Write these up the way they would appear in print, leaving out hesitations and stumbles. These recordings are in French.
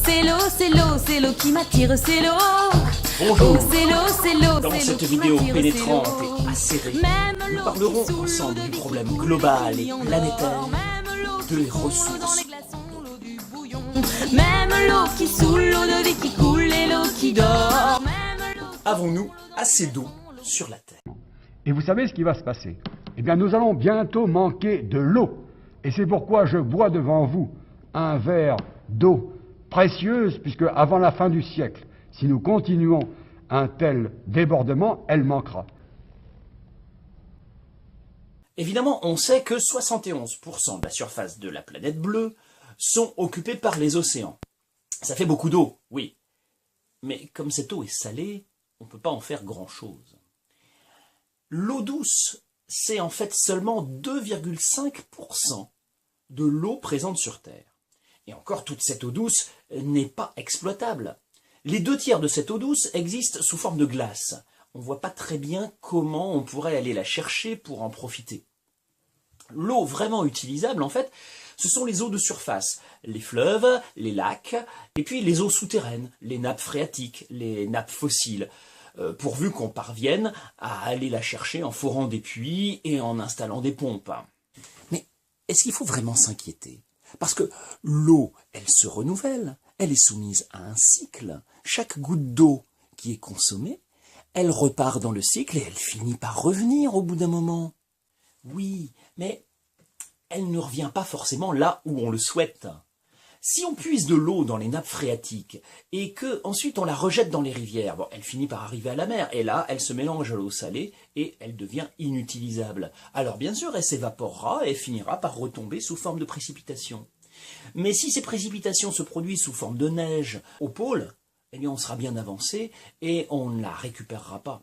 c'est l'eau, c'est l'eau, c'est l'eau qui m'attire, c'est l'eau. Bonjour. Oh, c'est l'eau, c'est l'eau, Dans c'est cette l'eau qui vidéo m'attire, pénétrante c'est l'eau. et acérée, Même nous l'eau parlerons qui saoule, ensemble l'eau du de problème Vicky global coule et en planétaire or. Même l'eau de qui fond ressources. dans les glaçons, l'eau du bouillon. Même l'eau qui saoule, l'eau de Vicky coule et l'eau qui dort. Même l'eau qui Avons-nous assez d'eau sur la Terre? Et vous savez ce qui va se passer? Eh bien, nous allons bientôt manquer de l'eau. Et c'est pourquoi je bois devant vous un verre d'eau précieuse, puisque avant la fin du siècle, si nous continuons un tel débordement, elle manquera. Évidemment, on sait que 71% de la surface de la planète bleue sont occupés par les océans. Ça fait beaucoup d'eau, oui. Mais comme cette eau est salée, on ne peut pas en faire grand-chose. L'eau douce, c'est en fait seulement 2,5% de l'eau présente sur Terre. Et encore, toute cette eau douce n'est pas exploitable. Les 2/3 de cette eau douce existent sous forme de glace. On ne voit pas très bien comment on pourrait aller la chercher pour en profiter. L'eau vraiment utilisable, en fait, ce sont les eaux de surface, les fleuves, les lacs, et puis les eaux souterraines, les nappes phréatiques, les nappes fossiles, pourvu qu'on parvienne à aller la chercher en forant des puits et en installant des pompes. Mais est-ce qu'il faut vraiment s'inquiéter? Parce que l'eau, elle se renouvelle, elle est soumise à un cycle. Chaque goutte d'eau qui est consommée, elle repart dans le cycle et elle finit par revenir au bout d'un moment. Oui, mais elle ne revient pas forcément là où on le souhaite. Si on puise de l'eau dans les nappes phréatiques et que ensuite on la rejette dans les rivières, bon, elle finit par arriver à la mer et là, elle se mélange à l'eau salée et elle devient inutilisable. Alors bien sûr, elle s'évaporera et finira par retomber sous forme de précipitations. Mais si ces précipitations se produisent sous forme de neige au pôle, eh bien on sera bien avancé et on ne la récupérera pas.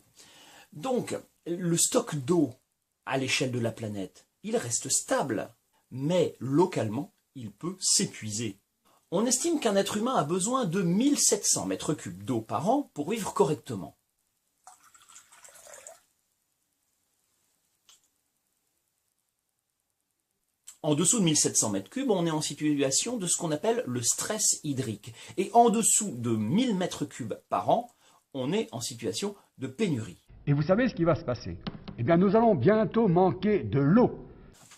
Donc, le stock d'eau à l'échelle de la planète, il reste stable, mais localement, il peut s'épuiser. On estime qu'un être humain a besoin de 1700 mètres cubes d'eau par an pour vivre correctement. En dessous de 1700 mètres cubes, on est en situation de ce qu'on appelle le stress hydrique. Et en dessous de 1000 mètres cubes par an, on est en situation de pénurie. Et vous savez ce qui va se passer? Eh bien, nous allons bientôt manquer de l'eau.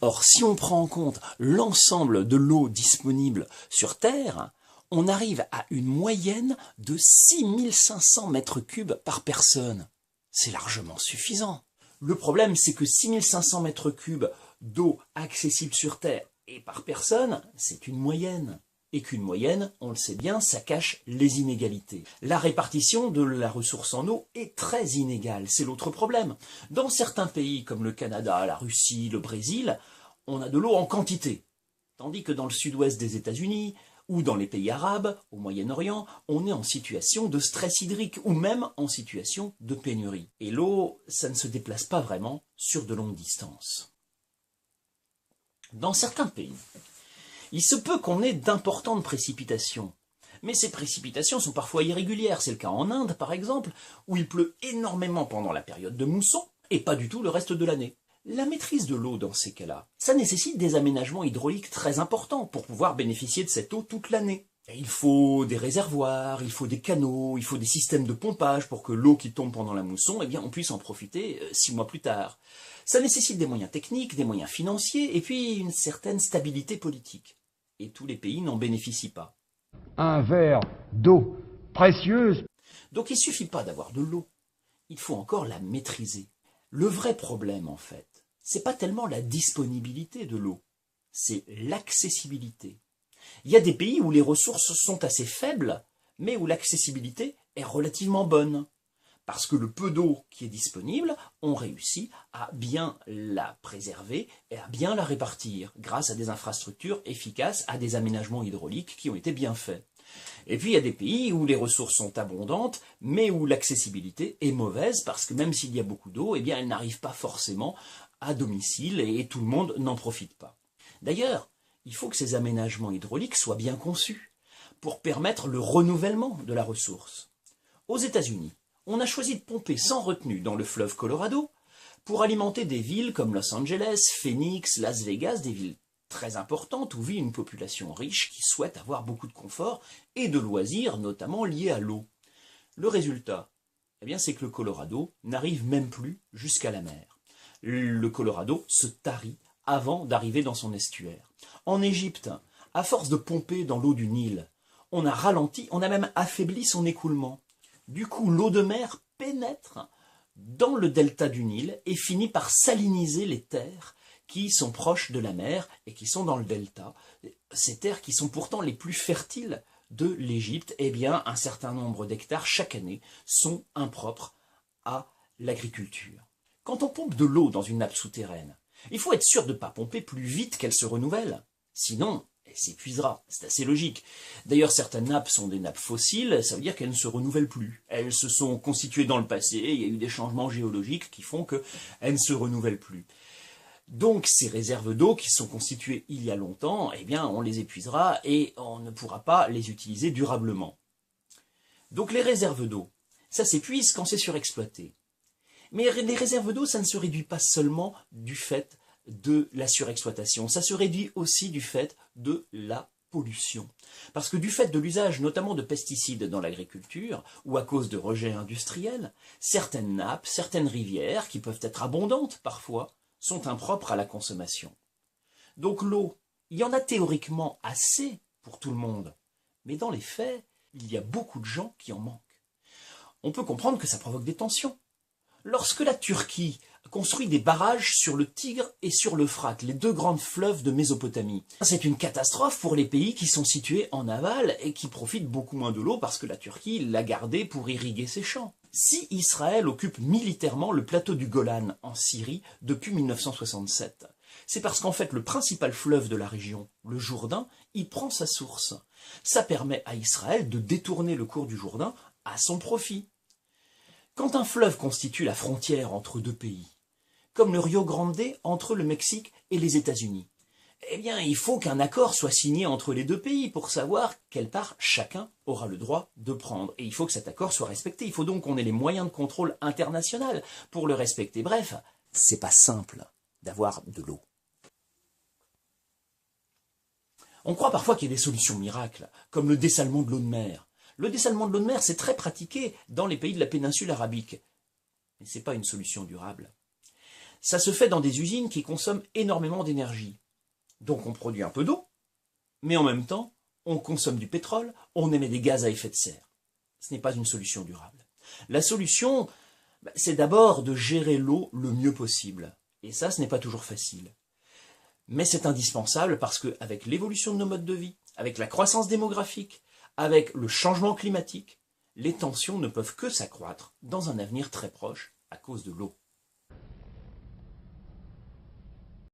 Or, si on prend en compte l'ensemble de l'eau disponible sur Terre, on arrive à une moyenne de 6500 mètres cubes par personne. C'est largement suffisant. Le problème, c'est que 6500 mètres cubes d'eau accessible sur Terre et par personne, c'est une moyenne. Et qu'une moyenne, on le sait bien, ça cache les inégalités. La répartition de la ressource en eau est très inégale, c'est l'autre problème. Dans certains pays comme le Canada, la Russie, le Brésil, on a de l'eau en quantité. Tandis que dans le sud-ouest des États-Unis, ou dans les pays arabes, au Moyen-Orient, on est en situation de stress hydrique, ou même en situation de pénurie. Et l'eau, ça ne se déplace pas vraiment sur de longues distances. Dans certains pays, il se peut qu'on ait d'importantes précipitations. Mais ces précipitations sont parfois irrégulières. C'est le cas en Inde, par exemple, où il pleut énormément pendant la période de mousson et pas du tout le reste de l'année. La maîtrise de l'eau dans ces cas-là, ça nécessite des aménagements hydrauliques très importants pour pouvoir bénéficier de cette eau toute l'année. Il faut des réservoirs, il faut des canaux, il faut des systèmes de pompage pour que l'eau qui tombe pendant la mousson, eh bien, on puisse en profiter 6 mois plus tard. Ça nécessite des moyens techniques, des moyens financiers et puis une certaine stabilité politique. Et tous les pays n'en bénéficient pas. Un verre d'eau précieuse. Donc il ne suffit pas d'avoir de l'eau, il faut encore la maîtriser. Le vrai problème, en fait, c'est pas tellement la disponibilité de l'eau, c'est l'accessibilité. Il y a des pays où les ressources sont assez faibles, mais où l'accessibilité est relativement bonne. Parce que le peu d'eau qui est disponible, on réussit à bien la préserver et à bien la répartir grâce à des infrastructures efficaces, à des aménagements hydrauliques qui ont été bien faits. Et puis il y a des pays où les ressources sont abondantes, mais où l'accessibilité est mauvaise parce que même s'il y a beaucoup d'eau, eh bien elle n'arrive pas forcément à domicile et tout le monde n'en profite pas. D'ailleurs, il faut que ces aménagements hydrauliques soient bien conçus pour permettre le renouvellement de la ressource. Aux États-Unis, on a choisi de pomper sans retenue dans le fleuve Colorado pour alimenter des villes comme Los Angeles, Phoenix, Las Vegas, des villes très importante où vit une population riche qui souhaite avoir beaucoup de confort et de loisirs, notamment liés à l'eau. Le résultat, eh bien, c'est que le Colorado n'arrive même plus jusqu'à la mer. Le Colorado se tarit avant d'arriver dans son estuaire. En Égypte, à force de pomper dans l'eau du Nil, on a ralenti, on a même affaibli son écoulement. Du coup, l'eau de mer pénètre dans le delta du Nil et finit par saliniser les terres qui sont proches de la mer et qui sont dans le delta. Ces terres qui sont pourtant les plus fertiles de l'Égypte, eh bien, un certain nombre d'hectares chaque année sont impropres à l'agriculture. Quand on pompe de l'eau dans une nappe souterraine, il faut être sûr de ne pas pomper plus vite qu'elle se renouvelle. Sinon, elle s'épuisera. C'est assez logique. D'ailleurs, certaines nappes sont des nappes fossiles, ça veut dire qu'elles ne se renouvellent plus. Elles se sont constituées dans le passé, il y a eu des changements géologiques qui font qu'elles ne se renouvellent plus. Donc, ces réserves d'eau qui sont constituées il y a longtemps, eh bien, on les épuisera et on ne pourra pas les utiliser durablement. Donc, les réserves d'eau, ça s'épuise quand c'est surexploité. Mais les réserves d'eau, ça ne se réduit pas seulement du fait de la surexploitation, ça se réduit aussi du fait de la pollution. Parce que du fait de l'usage notamment de pesticides dans l'agriculture, ou à cause de rejets industriels, certaines nappes, certaines rivières, qui peuvent être abondantes parfois, sont impropres à la consommation. Donc l'eau, il y en a théoriquement assez pour tout le monde, mais dans les faits, il y a beaucoup de gens qui en manquent. On peut comprendre que ça provoque des tensions. Lorsque la Turquie construit des barrages sur le Tigre et sur l'Euphrate, les deux grands fleuves de Mésopotamie, c'est une catastrophe pour les pays qui sont situés en aval et qui profitent beaucoup moins de l'eau parce que la Turquie l'a gardée pour irriguer ses champs. Si Israël occupe militairement le plateau du Golan en Syrie depuis 1967, c'est parce qu'en fait le principal fleuve de la région, le Jourdain, y prend sa source. Ça permet à Israël de détourner le cours du Jourdain à son profit. Quand un fleuve constitue la frontière entre deux pays, comme le Rio Grande entre le Mexique et les États-Unis, eh bien, il faut qu'un accord soit signé entre les deux pays pour savoir quelle part chacun aura le droit de prendre. Et il faut que cet accord soit respecté. Il faut donc qu'on ait les moyens de contrôle international pour le respecter. Bref, c'est pas simple d'avoir de l'eau. On croit parfois qu'il y a des solutions miracles, comme le dessalement de l'eau de mer. Le dessalement de l'eau de mer, c'est très pratiqué dans les pays de la péninsule arabique. Mais ce n'est pas une solution durable. Ça se fait dans des usines qui consomment énormément d'énergie. Donc on produit un peu d'eau, mais en même temps, on consomme du pétrole, on émet des gaz à effet de serre. Ce n'est pas une solution durable. La solution, c'est d'abord de gérer l'eau le mieux possible. Et ça, ce n'est pas toujours facile. Mais c'est indispensable parce qu'avec l'évolution de nos modes de vie, avec la croissance démographique, avec le changement climatique, les tensions ne peuvent que s'accroître dans un avenir très proche à cause de l'eau.